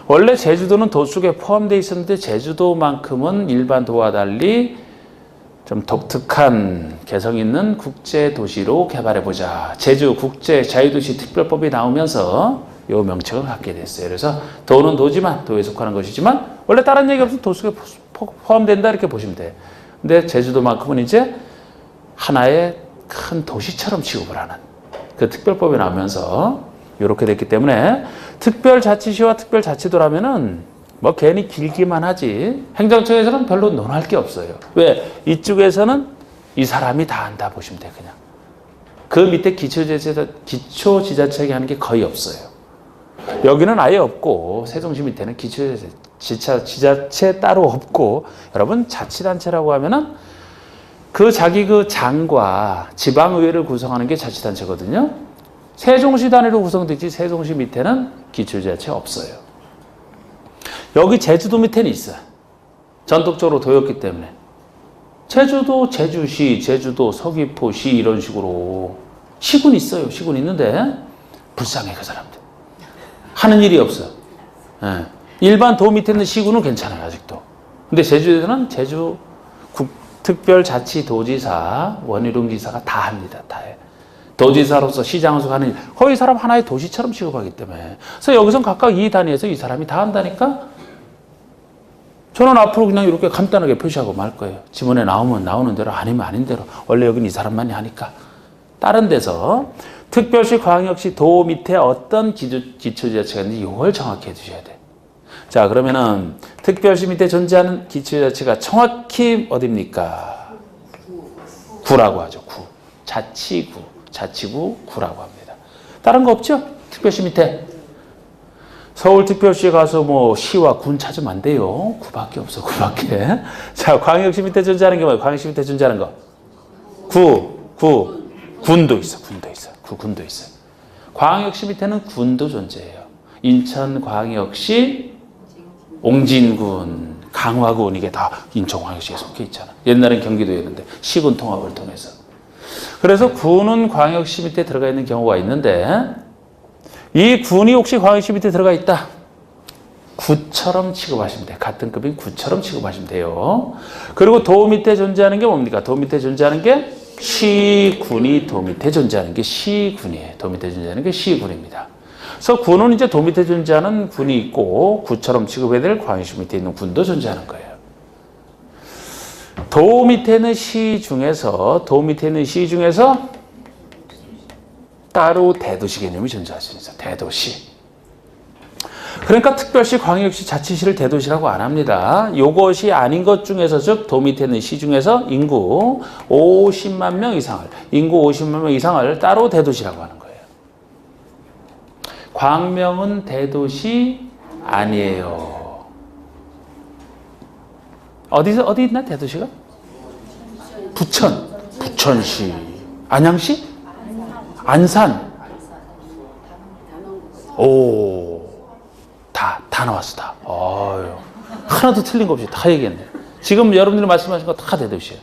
원래 제주도는 도 속에 포함되어 있었는데 제주도만큼은 일반 도와 달리 좀 독특한 개성 있는 국제도시로 개발해보자. 제주 국제 자유도시 특별법이 나오면서 이 명칭을 갖게 됐어요. 그래서 도는 도지만, 도에 속하는 것이지만 원래 다른 얘기 없이 도 속에 포함된다 이렇게 보시면 돼요. 근데 제주도만큼은 이제 하나의 큰 도시처럼 취급을 하는 그 특별법이 나오면서 이렇게 됐기 때문에 특별자치시와 특별자치도라면은 뭐 괜히 길기만 하지 행정청에서는 별로 논할 게 없어요. 왜? 이쪽에서는 이 사람이 다 한다 보시면 돼, 그냥. 그 밑에 기초지자체가 하는 게 거의 없어요. 여기는 아예 없고, 세종시 밑에는 기초지자체 따로 없고, 여러분, 자치단체라고 하면은 그 자기 그 장과 지방의회를 구성하는 게 자치단체거든요. 세종시 단위로 구성되지, 세종시 밑에는 기초지자체 없어요. 여기 제주도 밑에는 있어요. 전통적으로 도였기 때문에. 제주도, 제주시, 제주도, 서귀포시 이런 식으로 시군 있어요. 시군 있는데 불쌍해 그 사람들. 하는 일이 없어요. 예. 일반 도 밑에 있는 시군은 괜찮아요 아직도. 근데 제주도는 제주 특별자치도지사, 원희룡지사가 다 합니다. 다 해. 도지사로서 시장으로서 하는 일. 거의 사람 하나의 도시처럼 취급하기 때문에. 그래서 여기서 각각 이 단위에서 이 사람이 다 한다니까 저는 앞으로 그냥 이렇게 간단하게 표시하고 말 거예요. 지문에 나오면 나오는 대로 아니면 아닌 대로. 원래 여긴 이 사람만이 하니까. 다른 데서 특별시, 광역시, 도 밑에 어떤 기초지자체가 있는지 이걸 정확히 해주셔야 돼. 자, 그러면은 특별시 밑에 존재하는 기초지자체가 정확히 어딥니까? 구라고 하죠. 구. 자치구. 자치구 구라고 합니다. 다른 거 없죠? 특별시 밑에. 서울특별시에 가서 뭐 시와 군 찾으면 안 돼요. 구밖에 없어. 구밖에. 자, 광역시 밑에 존재하는 게 뭐예요? 광역시 밑에 존재하는 거. 군도 있어. 군도 있어. 군도 있어요. 광역시 밑에는 군도 존재해요. 인천광역시, 옹진군, 강화군 이게 다 인천광역시에 속해 있잖아. 옛날엔 경기도였는데 시군 통합을 통해서. 그래서 군은 광역시 밑에 들어가 있는 경우가 있는데 이 군이 혹시 광역시 밑에 들어가 있다. 구처럼 취급하시면 돼요. 같은 급인 구처럼 취급하시면 돼요. 그리고 도 밑에 존재하는 게 뭡니까? 도 밑에 존재하는 게 시군이 도 밑에 존재하는 게 시군이에요. 도 밑에 존재하는 게 시군입니다. 그래서 군은 이제 도 밑에 존재하는 군이 있고 구처럼 취급해야 될 광역시 밑에 있는 군도 존재하는 거예요. 도 밑에 있는 시 중에서 따로 대도시 개념이 존재할 수 있어요. 대도시. 그러니까 특별시, 광역시, 자치시를 대도시라고 안 합니다. 요것이 아닌 것 중에서, 즉 도 밑에 있는 시 중에서 인구 50만 명 이상을 따로 대도시라고 하는 거예요. 광명은 대도시 아니에요. 어디 있나 대도시가? 부천시, 안양시? 안산. 오, 다 나왔어, 다. 어휴, 하나도 틀린 거 없이 다 얘기했네. 지금 여러분들이 말씀하신 거 다 대도시예요.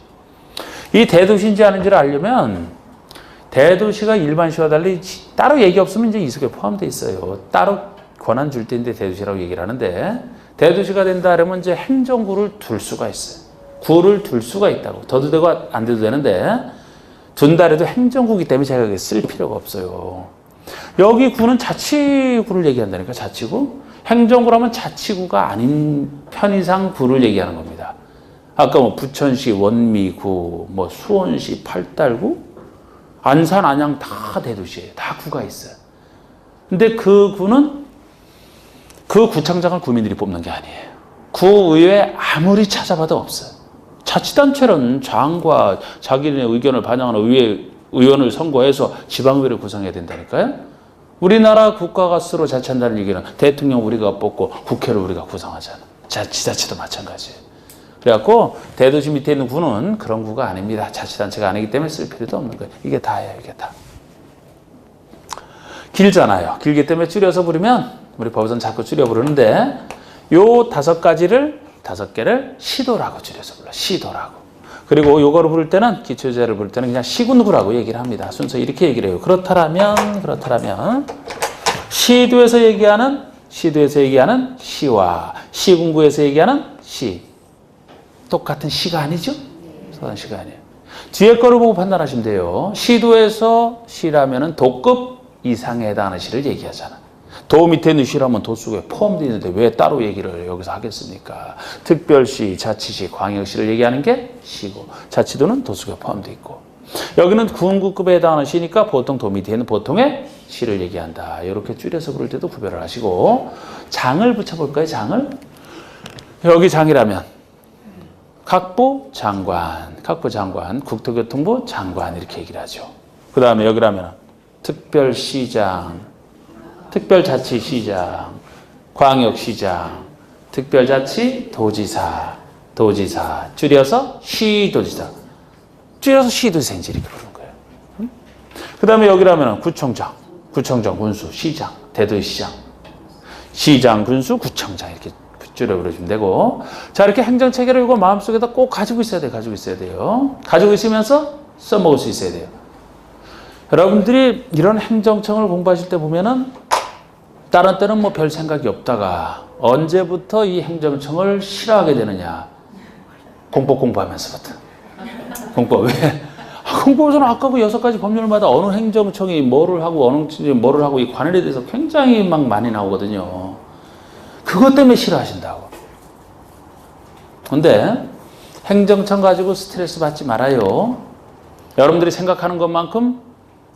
이 대도시인지 아닌지를 알려면 대도시가 일반시와 달리 따로 얘기 없으면 이제 이 속에 포함되어 있어요. 따로 권한 줄 때인데 대도시라고 얘기를 하는데 대도시가 된다 하려면 이제 행정구를 둘 수가 있어요. 구를 둘 수가 있다고. 더도 되고 안 돼도 되는데 둔다 해도 행정구이기 때문에 제가 쓸 필요가 없어요. 여기 구는 자치구를 얘기한다니까. 자치구. 행정구라면 자치구가 아닌 편의상 구를 얘기하는 겁니다. 아까 뭐 부천시, 원미구, 뭐 수원시, 팔달구, 안산, 안양 다 대도시예요. 다 구가 있어요. 근데 그 구는 그 구청장을 구민들이 뽑는 게 아니에요. 구의회 아무리 찾아봐도 없어요. 자치단체는 장과 자기네 의견을 반영하는 의원을 선거해서 지방의회를 구성해야 된다니까요. 우리나라 국가가스로 자치한다는 얘기는 대통령 우리가 뽑고 국회를 우리가 구성하잖아. 지자체도 마찬가지예요. 그래갖고 대도시 밑에 있는 구는 그런 구가 아닙니다. 자치단체가 아니기 때문에 쓸 필요도 없는 거예요. 이게 다예요. 이게 다. 길잖아요. 길기 때문에 줄여서 부르면 우리 법에서는 자꾸 줄여 부르는데 요 다섯 개를 시도라고 줄여서 불러. 시도라고. 그리고 요거를 부를 때는 기초제를 부를 때는 그냥 시군구라고 얘기를 합니다. 순서 이렇게 얘기를 해요. 그렇다라면 시도에서 얘기하는 시와 시군구에서 얘기하는 시 똑같은 시가 아니죠? 똑같은 시가 아니에요. 뒤에 거를 보고 판단하시면 돼요. 시도에서 시라면은 도급 이상에 해당하는 시를 얘기하잖아. 도 밑에 있는 시라면 도 속에 포함되어 있는데 왜 따로 얘기를 여기서 하겠습니까? 특별시, 자치시, 광역시를 얘기하는 게 시고 자치도는 도 속에 포함되어 있고 여기는 군구급에 해당하는 시니까 보통 도 밑에 있는 보통의 시를 얘기한다. 이렇게 줄여서 부를 때도 구별을 하시고 장을 붙여볼까요? 장을? 여기 장이라면 각부 장관, 국토교통부 장관 이렇게 얘기를 하죠. 그 다음에 여기라면 특별시장, 특별자치시장, 광역시장, 특별자치도지사, 줄여서 시도지사, 시도지사 이렇게 부르는 거예요. 그 다음에 여기라면 구청장, 군수, 시장, 대도시장, 시장, 군수, 구청장 이렇게 줄여 부르시면 되고, 자 이렇게 행정체계를 이거 마음속에다 꼭 가지고 있어야 돼요. 가지고 있으면서 써먹을 수 있어야 돼요. 여러분들이 이런 행정청을 공부하실 때 보면은 다른 때는 뭐 별 생각이 없다가 언제부터 이 행정청을 싫어하게 되느냐? 공법공부하면서부터. 공법 왜? 공법에서는 아까 그 6가지 법률마다 어느 행정청이 뭐를 하고 어느 뭐를 하고 이 관할에 대해서 굉장히 막 많이 나오거든요. 그것 때문에 싫어하신다고. 근데 행정청 가지고 스트레스 받지 말아요. 여러분들이 생각하는 것만큼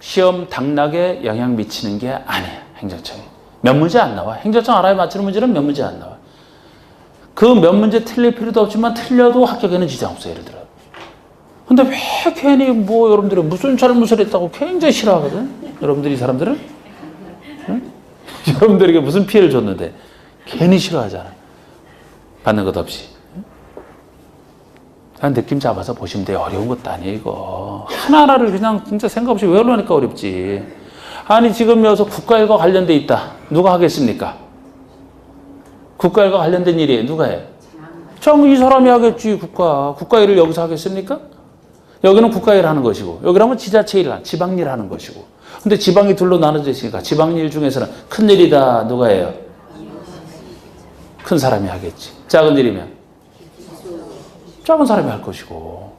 시험 당락에 영향 미치는 게 아니에요. 행정청이. 몇 문제 안 나와. 행정청 알아야 맞추는 문제는 몇 문제 안 나와. 그 몇 문제 틀릴 필요도 없지만 틀려도 합격에는 지장 없어요. 예를 들어. 근데 왜 괜히 뭐 여러분들이 무슨 잘못을 했다고 굉장히 싫어하거든? 여러분들이 이 사람들은? 응? 여러분들에게 무슨 피해를 줬는데 괜히 싫어하잖아. 받는 것 없이. 그냥 느낌 잡아서 보시면 돼요. 어려운 것도 아니에요, 이거. 하나하나를 그냥 진짜 생각 없이 외우려니까 어렵지. 아니, 지금 여기서 국가일과 관련돼 있다. 누가 하겠습니까? 국가일과 관련된 일이에요. 누가 해? 참, 이 사람이 하겠지, 국가일을 여기서 하겠습니까? 여기는 국가일 하는 것이고, 여기라면 지자체 일, 지방일 하는 것이고. 근데 지방이 둘로 나눠져 있으니까 지방일 중에서는 큰 일이다. 누가 해요? 큰 사람이 하겠지. 작은 일이면 작은 사람이 할 것이고.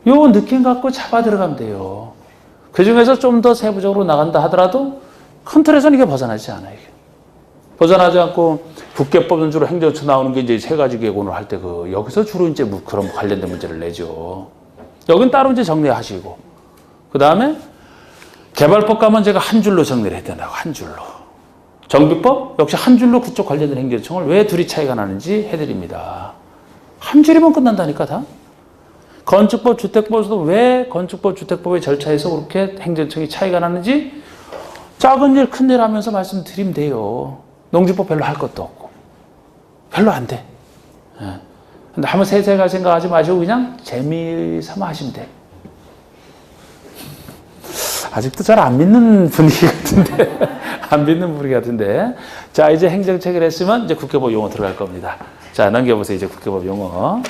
요 느낌 갖고 잡아 들어가면 돼요. 그 중에서 좀 더 세부적으로 나간다 하더라도 큰 틀에서는 이게 벗어나지 않아요. 벗어나지 않고 국계법은 주로 행정처 나오는 게 이제 3가지 계획원을 할 때 여기서 주로 이제 그런 관련된 문제를 내죠. 여긴 따로 이제 정리하시고. 그 다음에 개발법 가면 제가 한 줄로 정리를 해야 된다고. 한 줄로. 정비법 역시 한 줄로 그쪽 관련된 행정청을 왜 둘이 차이가 나는지 해드립니다. 한 줄이면 끝난다니까 다. 건축법, 주택법에서도 왜 건축법, 주택법의 절차에서 그렇게 행정청이 차이가 나는지 작은 일, 큰 일 하면서 말씀드리면 돼요. 농지법 별로 할 것도 없고. 별로 안 돼. 근데 한번 세세하게 생각하지 마시고 그냥 재미삼아 하시면 돼. 아직도 잘 안 믿는 분위기 같은데. 안 믿는 분위기 같은데. 자, 이제 행정체계를 했으면 이제 국회법 용어 들어갈 겁니다. 자, 넘겨보세요. 이제 국회법 용어.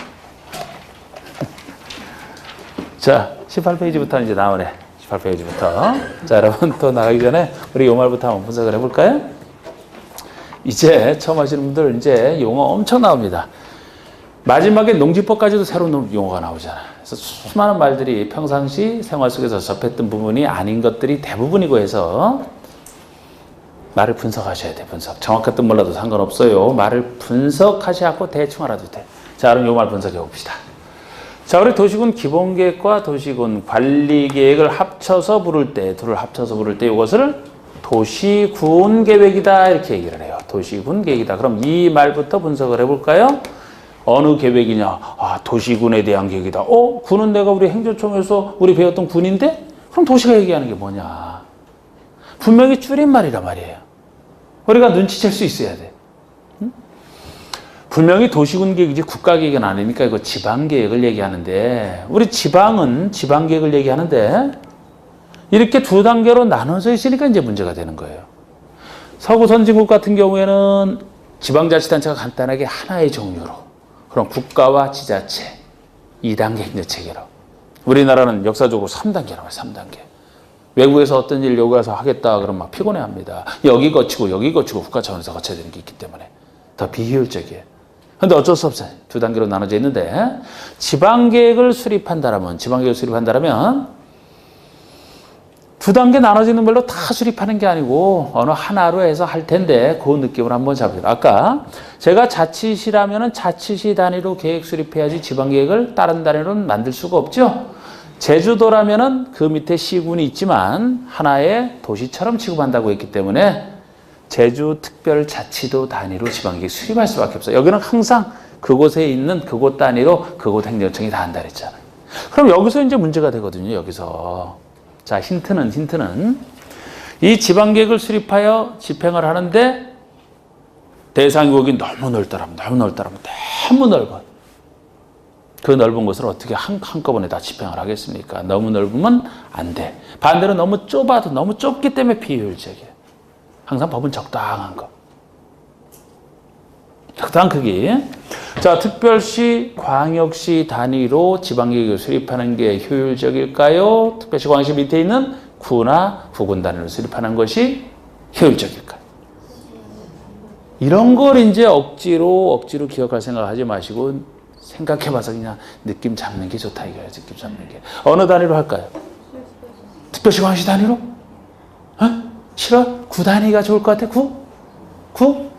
자, 18페이지부터 이제 나오네. 18페이지부터. 자, 여러분 또 나가기 전에 우리 요 말부터 한번 분석을 해볼까요? 이제 처음 하시는 분들 이제 용어 엄청 나옵니다. 마지막에 농지법까지도 새로운 용어가 나오잖아. 그래서 수많은 말들이 평상시 생활 속에서 접했던 부분이 아닌 것들이 대부분이고 해서 말을 분석하셔야 돼. 분석. 정확한 뜻 몰라도 상관없어요. 말을 분석하셔야 대충 알아도 돼. 자, 그럼 요 말 분석해 봅시다. 자, 우리 도시군 기본계획과 도시군 관리계획을 합쳐서 부를 때, 둘을 합쳐서 부를 때 이것을 도시군 계획이다 이렇게 얘기를 해요. 도시군 계획이다. 그럼 이 말부터 분석을 해볼까요? 어느 계획이냐? 아, 도시군에 대한 계획이다. 군은 내가 우리 행정청에서 우리 배웠던 군인데? 그럼 도시가 얘기하는 게 뭐냐? 분명히 줄임말이란 말이에요. 우리가 눈치챌 수 있어야 돼. 응? 분명히 도시군 계획이지 국가계획은 아니니까 이거 지방계획을 얘기하는데, 우리 지방은 지방계획을 얘기하는데 이렇게 2단계로 나눠져 있으니까 이제 문제가 되는 거예요. 서구 선진국 같은 경우에는 지방자치단체가 간단하게 하나의 종류로, 그럼 국가와 지자체 2단계 행정체계로. 우리나라는 역사적으로 3단계라고 해요. 3단계. 외국에서 어떤 일 요구해서 하겠다 그러면 막 피곤해합니다. 여기 거치고 국가 차원에서 거쳐야 되는 게 있기 때문에 더 비효율적이에요. 근데 어쩔 수 없어요. 2단계로 나눠져 있는데 지방계획을 수립한다라면 2단계 나눠지는 걸로 다 수립하는 게 아니고 어느 하나로 해서 할 텐데 그 느낌을 한번 잡으세요. 아까 제가 자치시라면 자치시 단위로 계획 수립해야지 지방계획을 다른 단위로는 만들 수가 없죠. 제주도라면 그 밑에 시군이 있지만 하나의 도시처럼 취급한다고 했기 때문에 제주특별자치도 단위로 지방계획 수립할 수밖에 없어요. 여기는 항상 그곳에 있는 그곳 단위로 그곳 행정청이 다 한다 그랬잖아요. 그럼 여기서 이제 문제가 되거든요. 여기서. 자, 힌트는 이 지방계획을 수립하여 집행을 하는데 대상구역이 너무 넓더라면 너무 넓어. 그 넓은 곳을 어떻게 한꺼번에 다 집행을 하겠습니까? 너무 넓으면 안 돼. 반대로 너무 좁아도 너무 좁기 때문에 비효율적이에요. 항상 법은 적당한 거. 적당한 크기. 자, 특별시, 광역시 단위로 지방계획을 수립하는 게 효율적일까요? 특별시, 광역시 밑에 있는 구나 구군 단위로 수립하는 것이 효율적일까요? 이런 걸 이제 억지로 기억할 생각하지 마시고 생각해봐서 그냥 느낌 잡는 게 좋다 이거예요. 느낌 잡는 게. 어느 단위로 할까요? 특별시, 광역시 단위로? 어? 싫어? 구 단위가 좋을 것 같아? 구?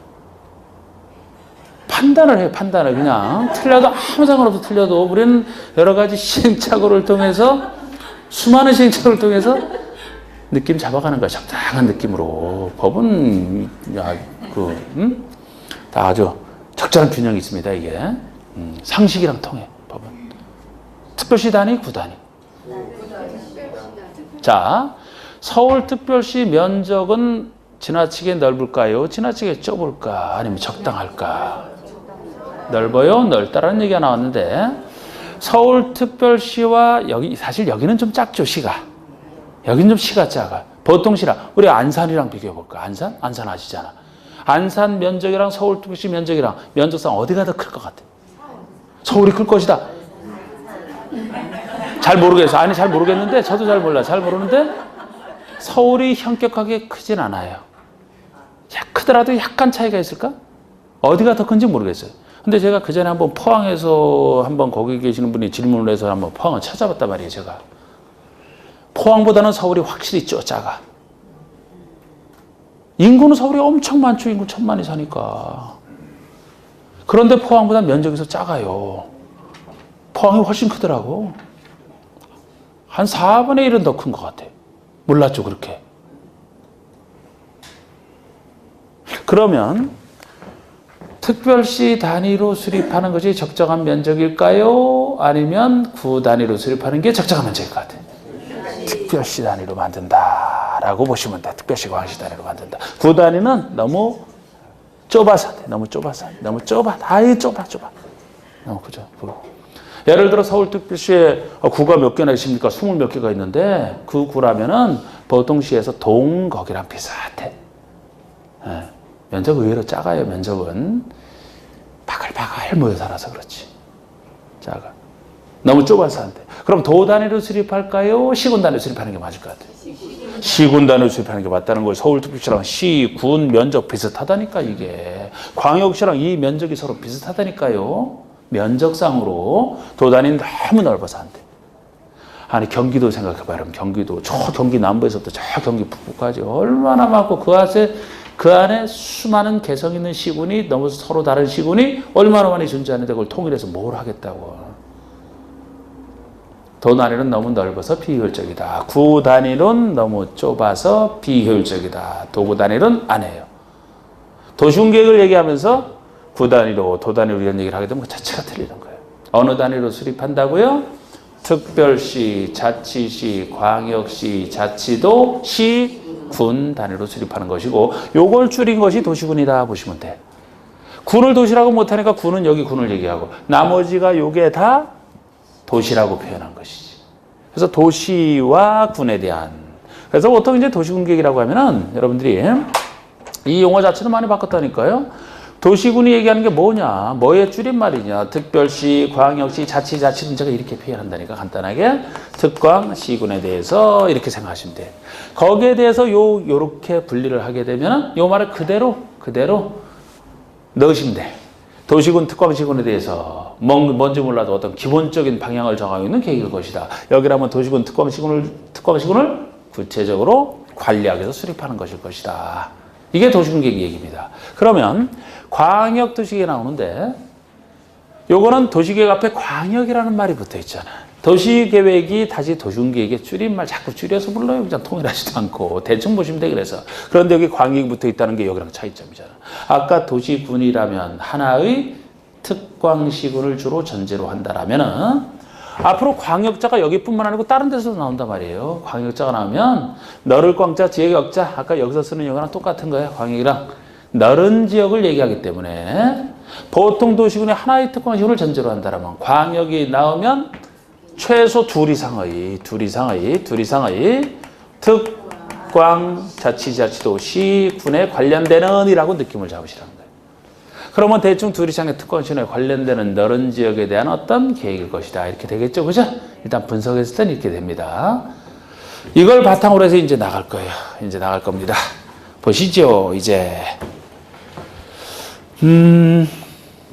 판단을 해요. 판단을 그냥 틀려도 아무 상관없어. 틀려도 우리는 여러 가지 시행착오를 통해서 수많은 시행착오를 통해서 느낌 잡아가는 거야. 적당한 느낌으로. 법은 다 아주 적절한 균형이 있습니다. 이게 상식이랑 통해. 법은 특별시 단위, 구 단위. 자, 서울특별시 면적은 지나치게 넓을까요? 지나치게 좁을까? 아니면 적당할까? 넓어요? 넓다라는 얘기가 나왔는데 서울특별시와 사실 여기는 좀 작죠, 시가. 여기는 좀 시가 작아. 보통 시랑 우리 안산이랑 비교해볼까? 안산 아시잖아. 안산 면적이랑 서울특별시 면적이랑 면적상 어디가 더 클 것 같아? 서울이 클 것이다. 잘 모르겠는데 저도 잘 몰라. 잘 모르는데 서울이 현격하게 크진 않아요. 크더라도 약간 차이가 있을까? 어디가 더 큰지 모르겠어요. 근데 제가 그 전에 한번 포항에서 한번 거기 계시는 분이 질문을 해서 한번 포항을 찾아봤단 말이에요, 제가. 포항보다는 서울이 확실히 작아. 인구는 서울이 엄청 많죠. 인구 1,000만이 사니까. 그런데 포항보다 면적에서 작아요. 포항이 훨씬 크더라고. 한 4분의 1은 더 큰 것 같아. 몰랐죠, 그렇게. 그러면 특별시 단위로 수립하는 것이 적정한 면적일까요? 아니면 구 단위로 수립하는 게 적정한 면적일 것 같아요. 특별시 단위로 만든다라고 보시면 돼. 특별시, 광역시 단위로 만든다. 구 단위는 너무 좁아서 돼. 너무 좁아. 아예 좁아. 너무 크죠. 예를 들어 서울특별시에 구가 몇 개나 있습니까? 20 몇 개가 있는데 그 구라면은 보통 시에서 동거기랑 비슷해. 네. 면적 의외로 작아요. 면적은 바글바글 모여 살아서 그렇지. 작아. 너무 좁아서 안 돼. 그럼 도 단위로 수립할까요? 시군 단위로 수립하는 게 맞을 것 같아요. 시군 단위로 수립하는 게 맞다는 거예요. 서울특별시랑 시, 군 면적 비슷하다니까 이게. 광역시랑 이 면적이 서로 비슷하다니까요. 면적상으로 도 단위는 너무 넓어서 안 돼. 아니 경기도 생각해봐요. 경기도 저 경기 남부에서부터 저 경기 북부까지 얼마나 많고 그 안에 수많은 개성 있는 시군이 너무 서로 다른 시군이 얼마나 많이 존재하는데 그걸 통일해서 뭘 하겠다고. 도 단위는 너무 넓어서 비효율적이다. 구 단위는 너무 좁아서 비효율적이다. 도구 단위는 안 해요. 도시군계획을 얘기하면서 구 단위로, 도 단위로 이런 얘기를 하게 되면 그 자체가 틀리는 거예요. 어느 단위로 수립한다고요? 특별시, 자치시, 광역시, 자치도, 시, 군 단위로 수립하는 것이고 요걸 줄인 것이 도시군이다 보시면 돼. 군을 도시라고 못하니까 군은 여기 군을 얘기하고 나머지가 요게 다 도시라고 표현한 것이지. 그래서 도시와 군에 대한. 그래서 보통 이제 도시군계획이라고 하면은 여러분들이 이 용어 자체는 많이 바꿨다니까요. 도시군이 얘기하는 게 뭐냐? 뭐의 줄임말이냐? 특별시, 광역시, 자치는 제가 이렇게 표현한다니까 간단하게. 특광, 시군에 대해서 이렇게 생각하시면 돼. 거기에 대해서 요렇게 분리를 하게 되면 요 말을 그대로 넣으시면 돼. 도시군, 특광, 시군에 대해서 뭔지 몰라도 어떤 기본적인 방향을 정하고 있는 계획일 것이다. 여기라면 도시군, 특광, 시군을 구체적으로 관리하기 위해서 수립하는 것일 것이다. 이게 도시군 계획 얘기입니다. 그러면 광역도시계획이 나오는데 요거는 도시계획 앞에 광역이라는 말이 붙어 있잖아. 도시계획이 다시 도시군계획의 줄임말 자꾸 줄여서 불러요. 그냥 통일하지도 않고 대충 보시면 돼. 그래서 그런데 여기 광역이 붙어 있다는 게 여기랑 차이점이잖아. 아까 도시군이라면 하나의 특광시군을 주로 전제로 한다라면은 앞으로 광역자가 여기뿐만 아니고 다른 데서도 나온단 말이에요. 광역자가 나오면 너를 광자, 지역 역자, 아까 여기서 쓰는 용어랑 똑같은 거예요. 광역이랑 넓은 지역을 얘기하기 때문에 보통 도시군이 하나의 특광시군을 전제로 한다라면 광역이 나오면 최소 둘 이상의 특광 자치자치도시 군에 관련되는 이라고 느낌을 잡으시라는 거예요. 그러면 대충 둘 이상의 특광시군에 관련되는 넓은 지역에 대한 어떤 계획일 것이다. 이렇게 되겠죠. 그죠? 일단 분석했을 때는 이렇게 됩니다. 이걸 바탕으로 해서 이제 나갈 거예요. 이제 나갈 겁니다. 보시죠. 이제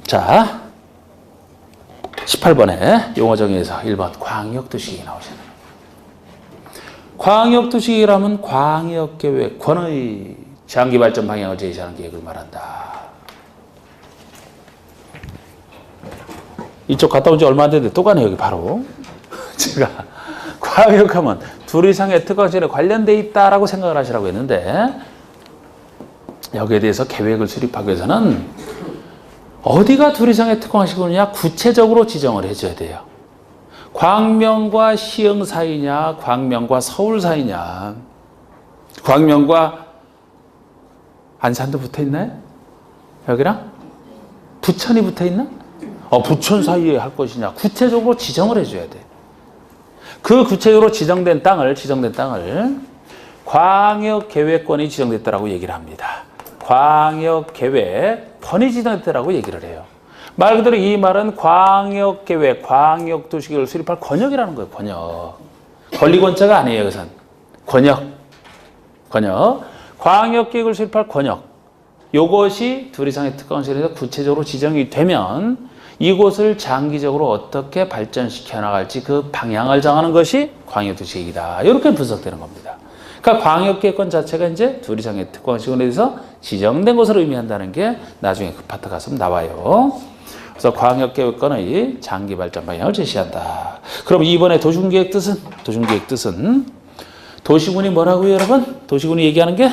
자 18번에 용어 정의에서 1번 광역도시계획이 나오잖아요. 광역도시계획이라면 광역계획권의 장기발전 방향을 제시하는 계획을 말한다. 이쪽 갔다 온 지 얼마 안 됐는데 또 가네. 여기 바로 제가 광역하면 둘 이상의 특광시군에 관련돼 있다라고 생각을 하시라고 했는데 여기에 대해서 계획을 수립하기 위해서는 어디가 둘 이상의 특광시군이냐 구체적으로 지정을 해줘야 돼요. 광명과 시흥 사이냐, 광명과 서울 사이냐, 광명과 안산도 붙어 있나요? 여기랑? 부천이 붙어 있나? 부천 사이에 할 것이냐 구체적으로 지정을 해줘야 돼. 그 구체적으로 지정된 땅을 광역계획권이 지정됐다라고 얘기를 합니다. 광역계획권이 지정됐다라고 얘기를 해요. 말 그대로 이 말은 광역계획, 광역도시계획을 수립할 권역이라는 거예요. 권역. 권리권자가 아니에요. 그것은 권역. 광역계획을 수립할 권역. 이것이 둘 이상의 특광시에서 구체적으로 지정이 되면 이곳을 장기적으로 어떻게 발전시켜 나갈지 그 방향을 정하는 것이 광역도시계획이다. 이렇게 분석되는 겁니다. 그러니까 광역계획권 자체가 이제 둘 이상의 특광시군에 대해서 지정된 것을 의미한다는 게 나중에 그 파트 가서 나와요. 그래서 광역계획권의 장기 발전 방향을 제시한다. 그럼 이번에 도시군계획 뜻은? 도시군이 뭐라고요, 여러분? 도시군이 얘기하는 게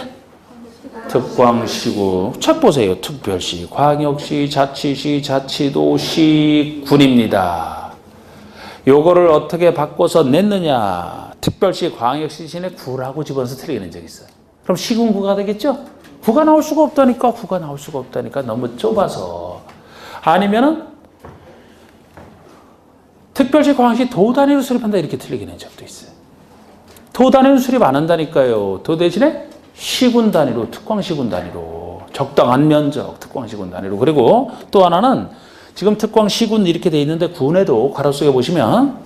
특광시군. 첫 보세요. 특별시, 광역시, 자치시, 자치도시, 군입니다. 요거를 어떻게 바꿔서 냈느냐? 특별시, 광역시 대신에 구라고 집어넣어서 틀리는 적이 있어요. 그럼 시군구가 되겠죠? 구가 나올 수가 없다니까. 너무 좁아서. 아니면은 특별시, 광역시 도 단위로 수립한다 이렇게 틀리게 낸 적도 있어요. 도 단위로 수립 안 한다니까요. 도 대신에 시군 단위로, 특광시군 단위로, 적당한 면적, 특광시군 단위로. 그리고 또 하나는 지금 특광시군 이렇게 돼 있는데 군에도 괄호 속에 보시면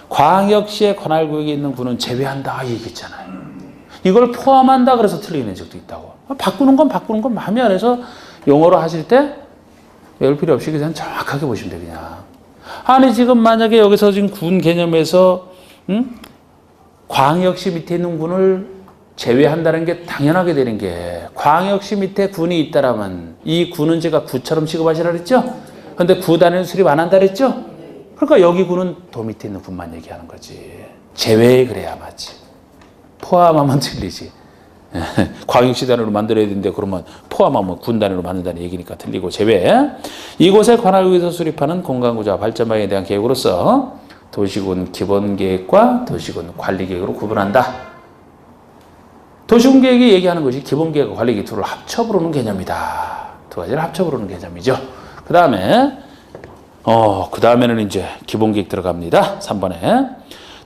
광역시의 관할구역에 있는 군은 제외한다 이 얘기 있잖아요. 이걸 포함한다 그래서 틀리는 적도 있다고. 바꾸는 건 마음이 안해서 용어로 하실 때 외울 필요 없이 그냥 정확하게 보시면 돼요. 그냥. 아니 지금 만약에 여기서 지금 군 개념에서 광역시 밑에 있는 군을 제외한다는 게 당연하게 되는 게 광역시 밑에 군이 있다라면 이 군은 제가 구처럼 취급하시라 그랬죠? 근데 구 단위는 수립 안 한다 그랬죠? 그러니까 여기 군은 도 밑에 있는 군만 얘기하는 거지. 제외 그래야 맞지. 포함하면 틀리지. 광역시 단위로 만들어야 되는데 그러면 포함하면 군 단위로 만든다는 얘기니까 틀리고 제외. 이곳에 관할구에서 수립하는 공간구조와 발전 방향에 대한 계획으로서 도시군 기본계획과 도시군 관리계획으로 구분한다. 도시군계획이 얘기하는 것이 기본계획과 관리계획 둘을 합쳐 부르는 개념이다. 두 가지를 합쳐 부르는 개념이죠. 그 다음에는 이제 기본계획 들어갑니다. 3번에.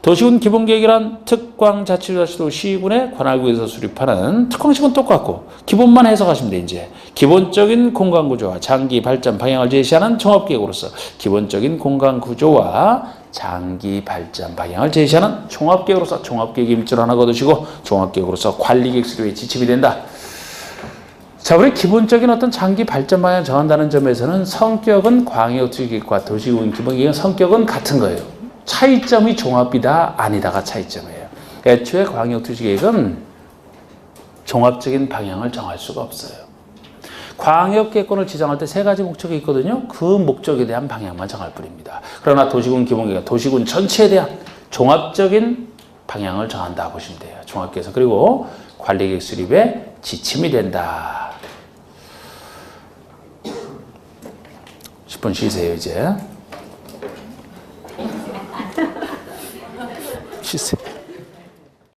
도시군 기본계획이란 특광자치도시도 시군의 관할구에서 수립하는 특광시군 똑같고 기본만 해석하시면 돼. 이제 기본적인 공간구조와 장기 발전 방향을 제시하는 종합계획으로서 기본적인 공간구조와 장기 발전 방향을 제시하는 종합계획으로서 종합계획이 밑줄 하나 거두시고 종합계획으로서 관리계획 수립에 지침이 된다. 자, 우리 기본적인 어떤 장기 발전 방향을 정한다는 점에서는 성격은 광역도시계획과 도시군 기본계획은 성격은 같은 거예요. 차이점이 종합이다 아니다가 차이점이에요. 애초에 광역도시계획은 종합적인 방향을 정할 수가 없어요. 광역계획권을 지정할 때 세 가지 목적이 있거든요. 그 목적에 대한 방향만 정할 뿐입니다. 그러나 도시군 기본계획은 도시군 전체에 대한 종합적인 방향을 정한다 보시면 돼요. 종합계획에서. 그리고 관리계획 수립에 지침이 된다. 10분 쉬세요, 이제. 쉬세요.